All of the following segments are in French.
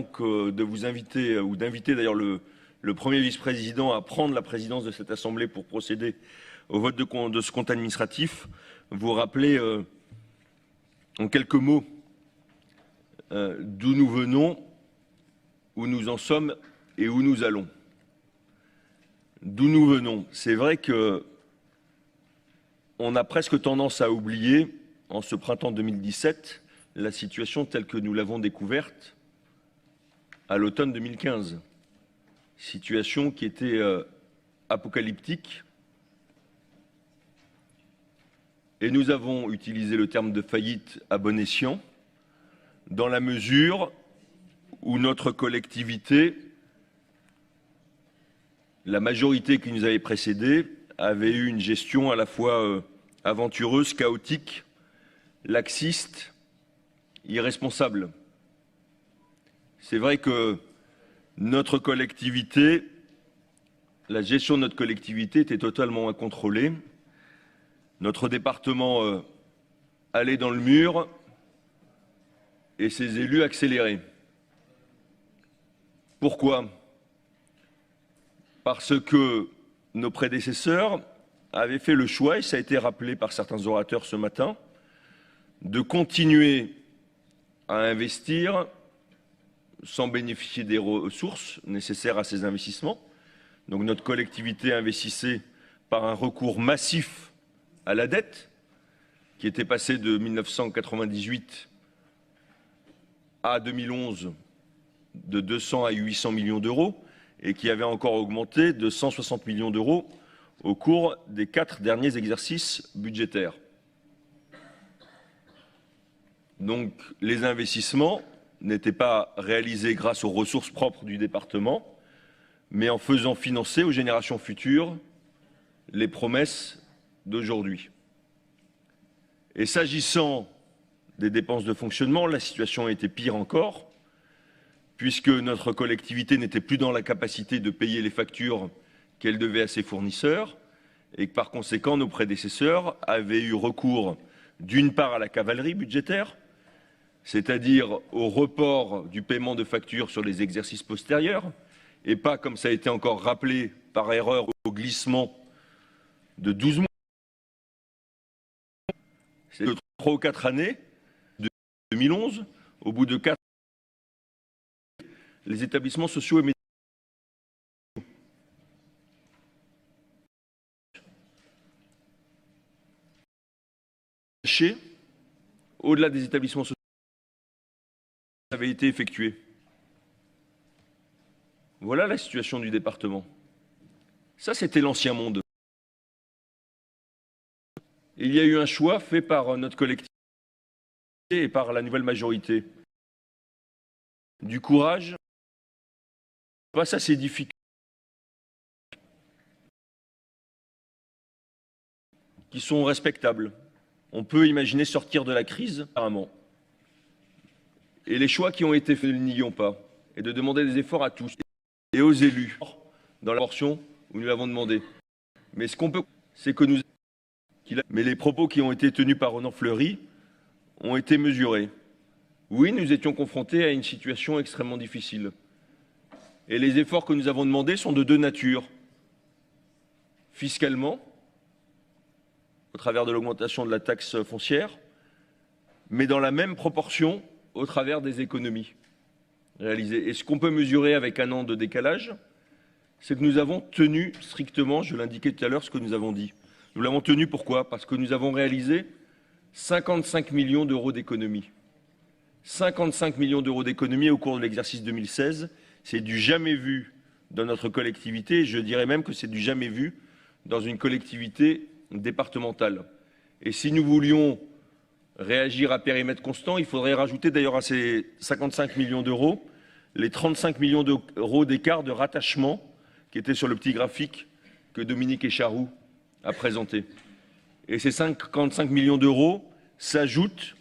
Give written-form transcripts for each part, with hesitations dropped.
de vous inviter, ou d'inviter d'ailleurs le premier vice-président à prendre la présidence de cette Assemblée pour procéder au vote de ce compte administratif, vous rappeler en quelques mots d'où nous venons, où nous en sommes et où nous allons. D'où nous venons. C'est vrai que on a presque tendance à oublier, en ce printemps 2017, la situation telle que nous l'avons découverte à l'automne 2015. Situation qui était apocalyptique. Et nous avons utilisé le terme de faillite à bon escient, dans la mesure où notre collectivité, la majorité qui nous avait précédé, avait eu une gestion à la fois aventureuse, chaotique, laxiste, irresponsable. C'est vrai que notre collectivité, la gestion de notre collectivité était totalement incontrôlée. Notre département allait dans le mur et ses élus accéléraient. Pourquoi ? Parce que nos prédécesseurs avaient fait le choix, et ça a été rappelé par certains orateurs ce matin, de continuer à investir sans bénéficier des ressources nécessaires à ces investissements. Donc notre collectivité investissait par un recours massif à la dette, qui était passée de 1998 à 2011 de 200 à 800 millions d'euros, et qui avait encore augmenté de 160 millions d'euros au cours des 4 derniers exercices budgétaires. Donc les investissements n'étaient pas réalisés grâce aux ressources propres du département, mais en faisant financer aux générations futures les promesses d'aujourd'hui. Et s'agissant des dépenses de fonctionnement, la situation était pire encore, puisque notre collectivité n'était plus dans la capacité de payer les factures qu'elle devait à ses fournisseurs, et que par conséquent nos prédécesseurs avaient eu recours d'une part à la cavalerie budgétaire, c'est-à-dire au report du paiement de factures sur les exercices postérieurs, et pas, comme ça a été encore rappelé par erreur, au glissement de 12 mois. C'est 3 ou 4 années, de 2011, au bout de 4 années, les établissements sociaux et médicaux. Au-delà des établissements sociaux, avait été effectué. Voilà la situation du département. Ça, c'était l'ancien monde. Il y a eu un choix fait par notre collectivité et par la nouvelle majorité. Du courage face à ces difficultés qui sont respectables. On peut imaginer sortir de la crise, apparemment. Et les choix qui ont été faits, ne nions pas, et de demander des efforts à tous et aux élus dans la portion où nous l'avons demandé. Mais ce qu'on peut, c'est que nous... Mais les propos qui ont été tenus par Ronan Fleury ont été mesurés. Oui, nous étions confrontés à une situation extrêmement difficile. Et les efforts que nous avons demandés sont de deux natures. Fiscalement, au travers de l'augmentation de la taxe foncière, mais dans la même proportion au travers des économies réalisées. Et ce qu'on peut mesurer avec un an de décalage, c'est que nous avons tenu strictement, je l'indiquais tout à l'heure, ce que nous avons dit. Nous l'avons tenu pourquoi? Parce que nous avons réalisé 55 millions d'euros d'économies. 55 millions d'euros d'économies au cours de l'exercice 2016, c'est du jamais vu dans notre collectivité, et je dirais même que c'est du jamais vu dans une collectivité départementale. Et si nous voulions réagir à périmètre constant, il faudrait rajouter d'ailleurs à ces 55 millions d'euros les 35 millions d'euros d'écart de rattachement qui étaient sur le petit graphique que Dominique Echaroux a présenté. Et ces 55 millions d'euros s'ajoutent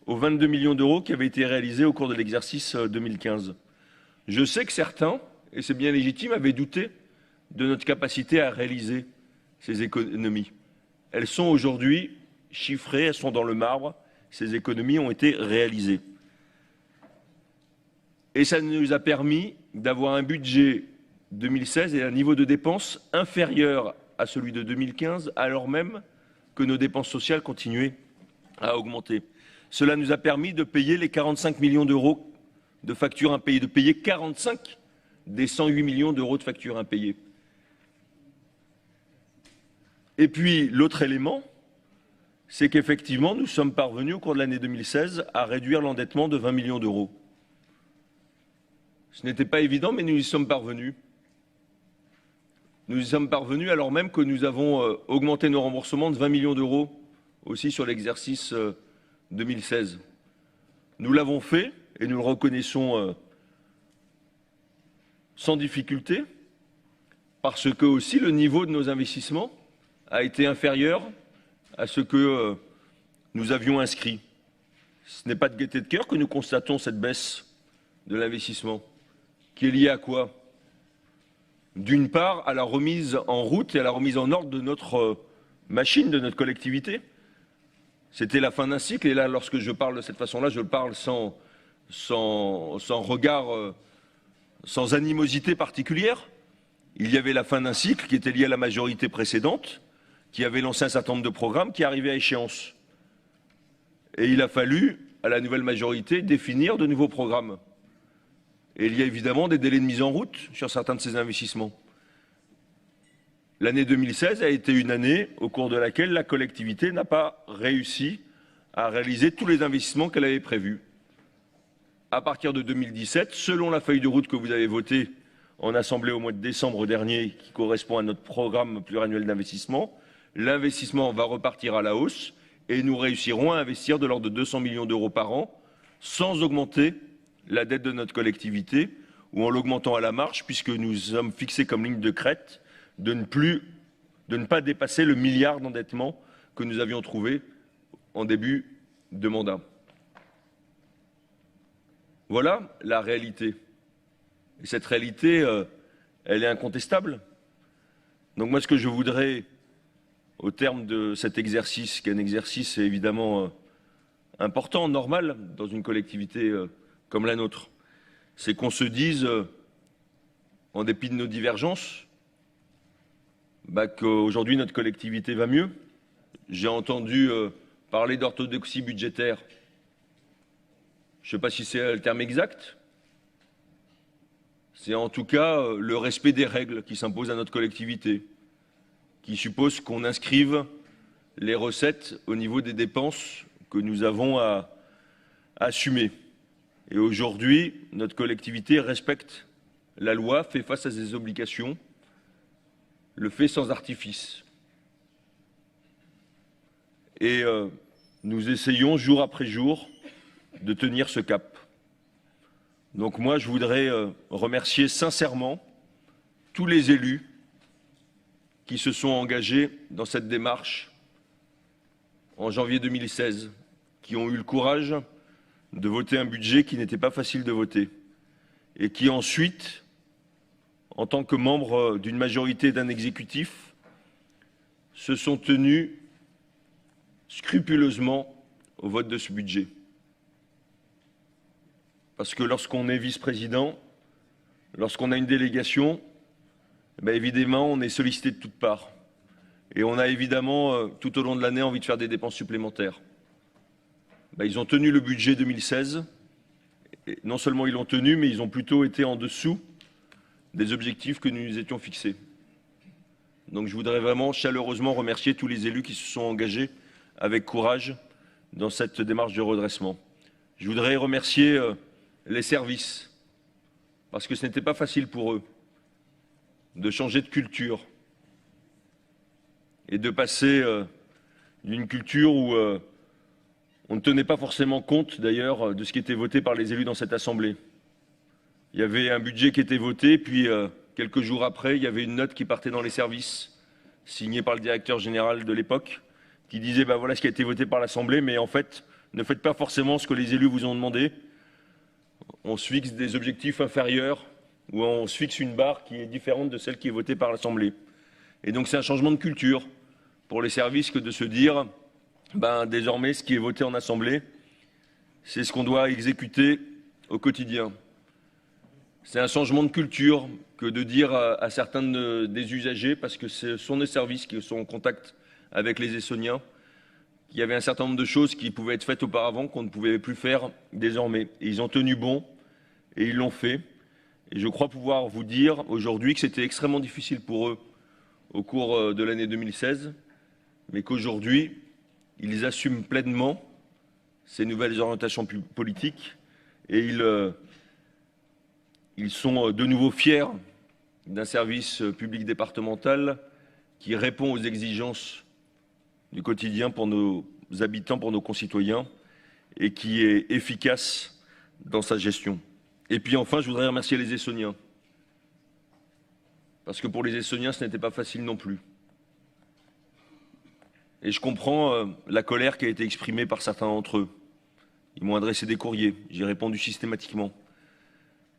aux 22 millions d'euros qui avaient été réalisés au cours de l'exercice 2015. Je sais que certains, et c'est bien légitime, avaient douté de notre capacité à réaliser ces économies. Elles sont aujourd'hui chiffrées, elles sont dans le marbre, ces économies ont été réalisées. Et ça nous a permis d'avoir un budget 2016 et un niveau de dépenses inférieur à celui de 2015, alors même que nos dépenses sociales continuaient à augmenter. Cela nous a permis de payer les 45 millions d'euros de factures impayées, de payer 45 des 108 millions d'euros de factures impayées. Et puis, l'autre élément, c'est qu'effectivement, nous sommes parvenus au cours de l'année 2016 à réduire l'endettement de 20 millions d'euros. Ce n'était pas évident, mais nous y sommes parvenus. Nous y sommes parvenus alors même que nous avons augmenté nos remboursements de 20 millions d'euros aussi sur l'exercice 2016. Nous l'avons fait et nous le reconnaissons sans difficulté parce que aussi le niveau de nos investissements a été inférieur à ce que nous avions inscrit. Ce n'est pas de gaieté de cœur que nous constatons cette baisse de l'investissement, qui est liée à quoi? D'une part, à la remise en route et à la remise en ordre de notre machine, de notre collectivité. C'était la fin d'un cycle, et là, lorsque je parle de cette façon-là, je parle sans regard, sans animosité particulière. Il y avait la fin d'un cycle qui était lié à la majorité précédente, qui avait lancé un certain nombre de programmes qui arrivaient à échéance. Et il a fallu, à la nouvelle majorité, définir de nouveaux programmes. Et il y a évidemment des délais de mise en route sur certains de ces investissements. L'année 2016 a été une année au cours de laquelle la collectivité n'a pas réussi à réaliser tous les investissements qu'elle avait prévus. À partir de 2017, selon la feuille de route que vous avez votée en Assemblée au mois de décembre dernier, qui correspond à notre programme pluriannuel d'investissement, l'investissement va repartir à la hausse et nous réussirons à investir de l'ordre de 200 millions d'euros par an sans augmenter la dette de notre collectivité ou en l'augmentant à la marge, puisque nous sommes fixés comme ligne de crête de ne pas dépasser le milliard d'endettement que nous avions trouvé en début de mandat. Voilà la réalité. Et cette réalité, elle est incontestable. Donc moi, ce que je voudrais, au terme de cet exercice, qui est un exercice évidemment important, normal, dans une collectivité comme la nôtre, c'est qu'on se dise, en dépit de nos divergences, qu'aujourd'hui notre collectivité va mieux. J'ai entendu parler d'orthodoxie budgétaire. Je ne sais pas si c'est le terme exact. C'est en tout cas le respect des règles qui s'imposent à notre collectivité, qui suppose qu'on inscrive les recettes au niveau des dépenses que nous avons à assumer. Et aujourd'hui, notre collectivité respecte la loi, fait face à ses obligations, le fait sans artifice. Et nous essayons jour après jour de tenir ce cap. Donc moi, je voudrais remercier sincèrement tous les élus qui se sont engagés dans cette démarche en janvier 2016, qui ont eu le courage de voter un budget qui n'était pas facile de voter, et qui ensuite, en tant que membres d'une majorité d'un exécutif, se sont tenus scrupuleusement au vote de ce budget. Parce que lorsqu'on est vice-président, lorsqu'on a une délégation, évidemment, on est sollicité de toutes parts. Et on a évidemment, tout au long de l'année, envie de faire des dépenses supplémentaires. Ils ont tenu le budget 2016. Et non seulement ils l'ont tenu, mais ils ont plutôt été en dessous des objectifs que nous nous étions fixés. Donc je voudrais vraiment chaleureusement remercier tous les élus qui se sont engagés avec courage dans cette démarche de redressement. Je voudrais remercier les services, parce que ce n'était pas facile pour eux de changer de culture et de passer d'une culture où on ne tenait pas forcément compte d'ailleurs de ce qui était voté par les élus dans cette Assemblée. Il y avait un budget qui était voté, puis quelques jours après, il y avait une note qui partait dans les services, signée par le directeur général de l'époque, qui disait voilà ce qui a été voté par l'Assemblée, mais en fait, ne faites pas forcément ce que les élus vous ont demandé. On se fixe des objectifs inférieurs, ou on se fixe une barre qui est différente de celle qui est votée par l'Assemblée. Et donc c'est un changement de culture pour les services que de se dire désormais ce qui est voté en Assemblée, c'est ce qu'on doit exécuter au quotidien. C'est un changement de culture que de dire à certains des usagers, parce que ce sont des services qui sont en contact avec les Essonniens, qu'il y avait un certain nombre de choses qui pouvaient être faites auparavant qu'on ne pouvait plus faire désormais. Et ils ont tenu bon et ils l'ont fait. Et je crois pouvoir vous dire aujourd'hui que c'était extrêmement difficile pour eux au cours de l'année 2016, mais qu'aujourd'hui, ils assument pleinement ces nouvelles orientations politiques et ils sont de nouveau fiers d'un service public départemental qui répond aux exigences du quotidien pour nos habitants, pour nos concitoyens, et qui est efficace dans sa gestion. Et puis enfin, je voudrais remercier les Essonniens, parce que pour les Essonniens, ce n'était pas facile non plus. Et je comprends la colère qui a été exprimée par certains d'entre eux. Ils m'ont adressé des courriers, j'ai répondu systématiquement.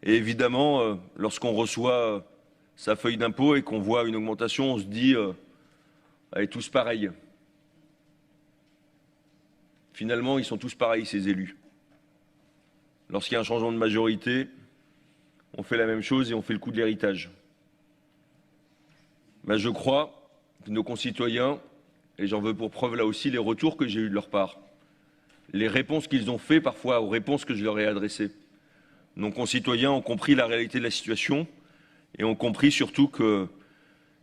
Et évidemment, lorsqu'on reçoit sa feuille d'impôt et qu'on voit une augmentation, on se dit elle est tous pareils. Finalement, ils sont tous pareils, ces élus. Lorsqu'il y a un changement de majorité, on fait la même chose et on fait le coup de l'héritage. Ben, je crois que nos concitoyens, et j'en veux pour preuve là aussi les retours que j'ai eus de leur part, les réponses qu'ils ont fait parfois aux réponses que je leur ai adressées, nos concitoyens ont compris la réalité de la situation et ont compris surtout que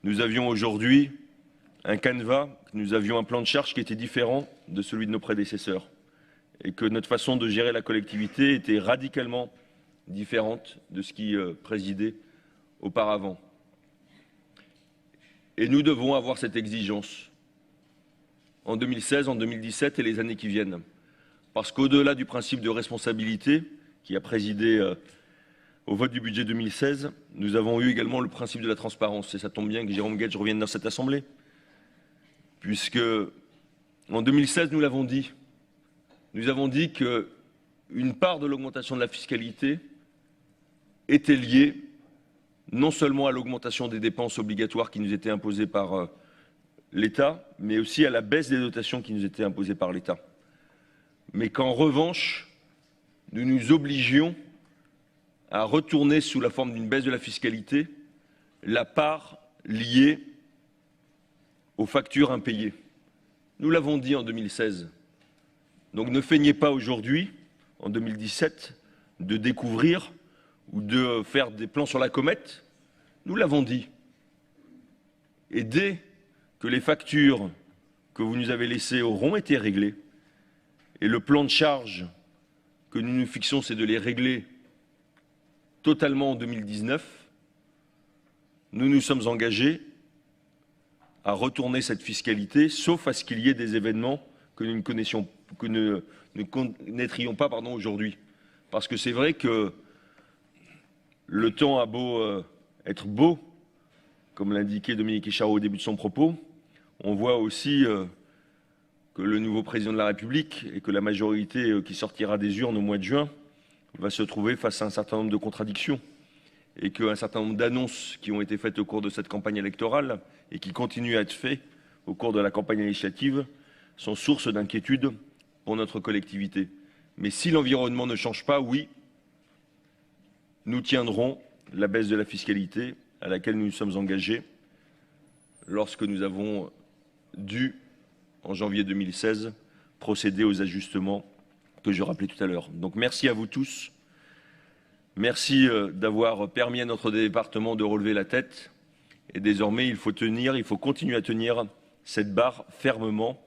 nous avions aujourd'hui un canevas, que nous avions un plan de charge qui était différent de celui de nos prédécesseurs et que notre façon de gérer la collectivité était radicalement différente de ce qui présidait auparavant. Et nous devons avoir cette exigence en 2016, en 2017 et les années qui viennent. Parce qu'au-delà du principe de responsabilité qui a présidé au vote du budget 2016, nous avons eu également le principe de la transparence. Et ça tombe bien que Jérôme Guedj revienne dans cette Assemblée. Puisque, en 2016, nous l'avons dit. Nous avons dit qu'une part de l'augmentation de la fiscalité était liée non seulement à l'augmentation des dépenses obligatoires qui nous étaient imposées par l'État, mais aussi à la baisse des dotations qui nous étaient imposées par l'État. Mais qu'en revanche, nous nous obligions à retourner sous la forme d'une baisse de la fiscalité la part liée aux factures impayées. Nous l'avons dit en 2016. Donc ne feignez pas aujourd'hui, en 2017, de découvrir ou de faire des plans sur la comète. Nous l'avons dit. Et dès que les factures que vous nous avez laissées auront été réglées, et le plan de charge que nous nous fixons, c'est de les régler totalement en 2019, nous nous sommes engagés à retourner cette fiscalité, sauf à ce qu'il y ait des événements que nous ne connaîtrions pas aujourd'hui. Parce que c'est vrai que le temps a beau être beau, comme l'indiquait Dominique Écharot au début de son propos, on voit aussi que le nouveau président de la République et que la majorité qui sortira des urnes au mois de juin va se trouver face à un certain nombre de contradictions et qu'un certain nombre d'annonces qui ont été faites au cours de cette campagne électorale et qui continuent à être faites au cours de la campagne législative sont source d'inquiétude pour notre collectivité. Mais si l'environnement ne change pas, oui, nous tiendrons la baisse de la fiscalité à laquelle nous nous sommes engagés lorsque nous avons dû, en janvier 2016, procéder aux ajustements que je rappelais tout à l'heure. Donc merci à vous tous. Merci d'avoir permis à notre département de relever la tête. Et désormais, il faut continuer à tenir cette barre fermement.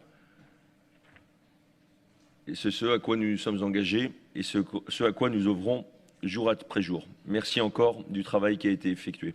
Et c'est ce à quoi nous nous sommes engagés et ce à quoi nous œuvrons jour après jour. Merci encore du travail qui a été effectué.